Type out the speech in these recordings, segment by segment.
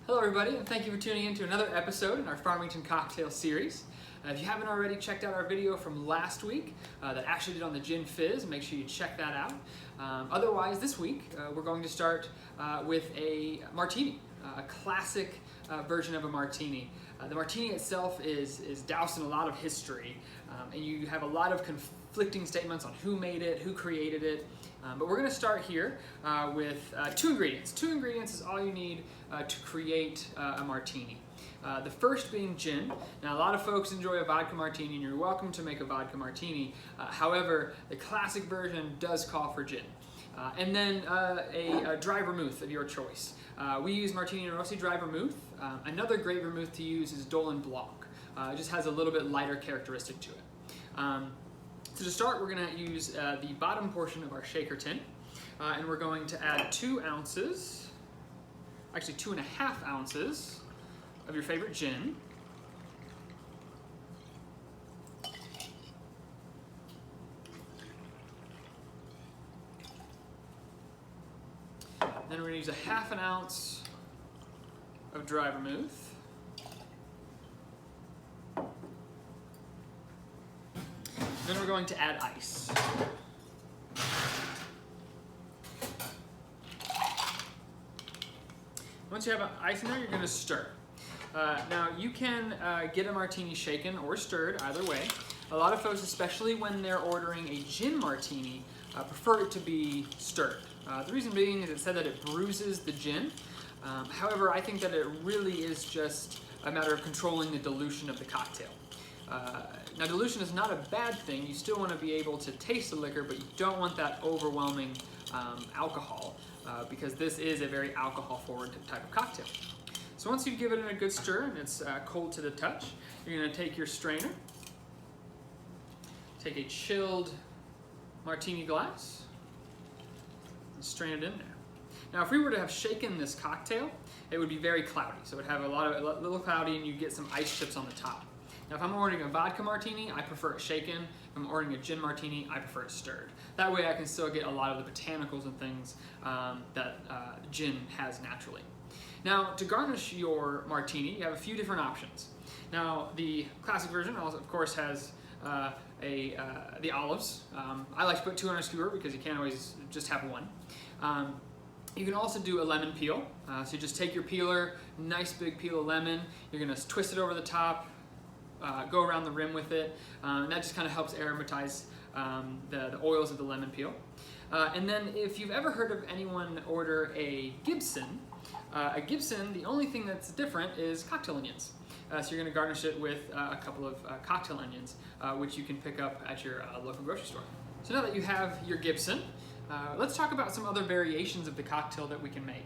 Hello everybody, and thank you for tuning in to another episode in our Farmington cocktail series. If you haven't already checked out our video from last week that actually did on the gin fizz, make sure you check that out. Otherwise, this week we're going to start with a martini, a classic version of a martini. The martini itself is doused in a lot of history, and you have a lot of conflicting statements on who made it, who created it. But we're going to start here with two ingredients. Two ingredients is all you need to create a martini. The first being gin. Now, a lot of folks enjoy a vodka martini, and you're welcome to make a vodka martini. However, the classic version does call for gin. And then a dry vermouth of your choice. We use Martini and Rossi dry vermouth. Another great vermouth to use is Dolin Blanc. It just has a little bit lighter characteristic to it. So to start, we're going to use the bottom portion of our shaker tin, and we're going to add 2 ounces, actually 2.5 ounces of your favorite gin. Then we're going to use 1/2 ounce of dry vermouth. Then we're going to add ice. Once you have ice in there, you're going to stir. Now, you can get a martini shaken or stirred, either way. A lot of folks, especially when they're ordering a gin martini, prefer it to be stirred. The reason being is it said that it bruises the gin. However, I think that it really is just a matter of controlling the dilution of the cocktail. Now, dilution is not a bad thing. You still want to be able to taste the liquor, but you don't want that overwhelming alcohol because this is a very alcohol-forward type of cocktail. So once you give it a good stir and it's cold to the touch, you're going to take your strainer, take a chilled martini glass, and strain it in there. Now, if we were to have shaken this cocktail, it would be very cloudy. So it would have a little cloudy, and you get some ice chips on the top. Now, if I'm ordering a vodka martini, I prefer it shaken. If I'm ordering a gin martini, I prefer it stirred. That way I can still get a lot of the botanicals and things that gin has naturally. Now, to garnish your martini, you have a few different options. Now, the classic version, of course, has the olives. I like to put 2 on a skewer because you can't always just have one. You can also do a lemon peel. So you just take your peeler, nice big peel of lemon, you're going to twist it over the top, go around the rim with it, and that just kind of helps aromatize the oils of the lemon peel. And then if you've ever heard of anyone order a Gibson, the only thing that's different is cocktail onions. So you're going to garnish it with a couple of cocktail onions, which you can pick up at your local grocery store. So now that you have your Gibson, let's talk about some other variations of the cocktail that we can make.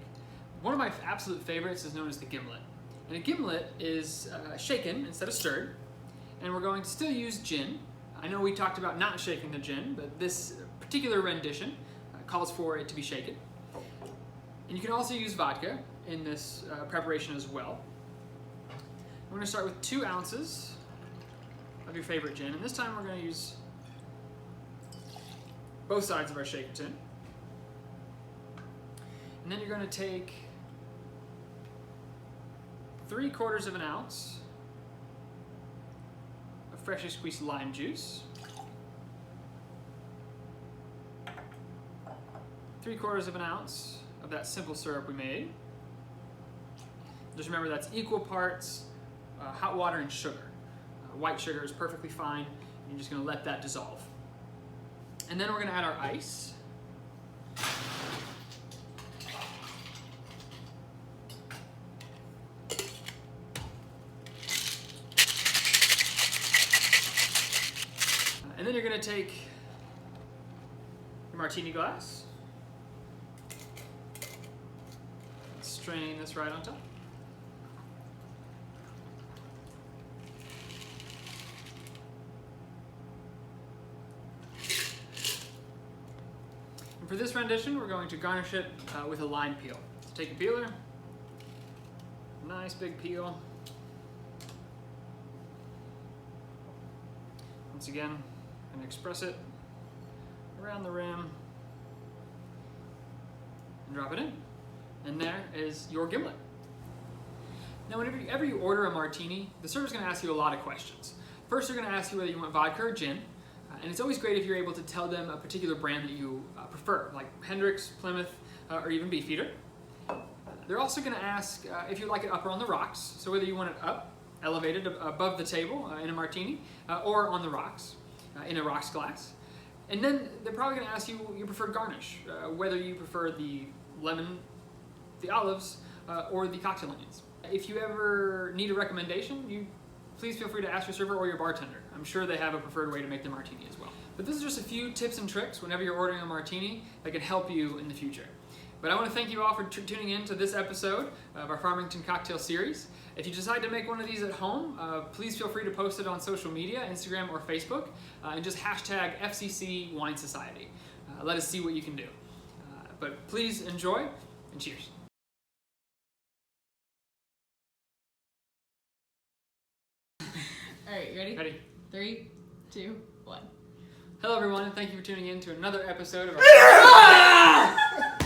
One of my absolute favorites is known as the gimlet. And a gimlet is shaken instead of stirred, and we're going to still use gin. I know we talked about not shaking the gin, but this particular rendition calls for it to be shaken. And you can also use vodka in this preparation as well. We're going to start with 2 ounces of your favorite gin, and this time we're going to use both sides of our shaker tin. And then you're going to take 3/4 of an ounce of freshly squeezed lime juice, 3/4 of an ounce of that simple syrup we made. Just remember that's equal parts hot water and sugar. White sugar is perfectly fine. You're just going to let that dissolve. And then we're going to add our ice. And then you're going to take your martini glass, strain this right on top. And for this rendition, we're going to garnish it with a lime peel. So take a peeler, nice big peel. Once again, I'm going to express it around the rim and drop it in. And there is your gimlet. Now, whenever you order a martini, the server's going to ask you a lot of questions. First, they're going to ask you whether you want vodka or gin, and it's always great if you're able to tell them a particular brand that you prefer, like Hendrick's, Plymouth, or even Beefeater. They're also going to ask if you like it up or on the rocks, so whether you want it up, elevated above the table in a martini, or on the rocks in a rocks glass. And then they're probably going to ask you your preferred garnish, whether you prefer the lemon, the olives, or the cocktail onions. If you ever need a recommendation, please feel free to ask your server or your bartender. I'm sure they have a preferred way to make the martini as well. But this is just a few tips and tricks whenever you're ordering a martini that can help you in the future. But I want to thank you all for tuning in to this episode of our Farmington cocktail series. If you decide to make one of these at home, please feel free to post it on social media, Instagram or Facebook, and just hashtag FCC Wine Society. Let us see what you can do. But please enjoy, and cheers. All right, you ready? Ready? 3, 2, 1. Hello everyone, and thank you for tuning in to another episode of our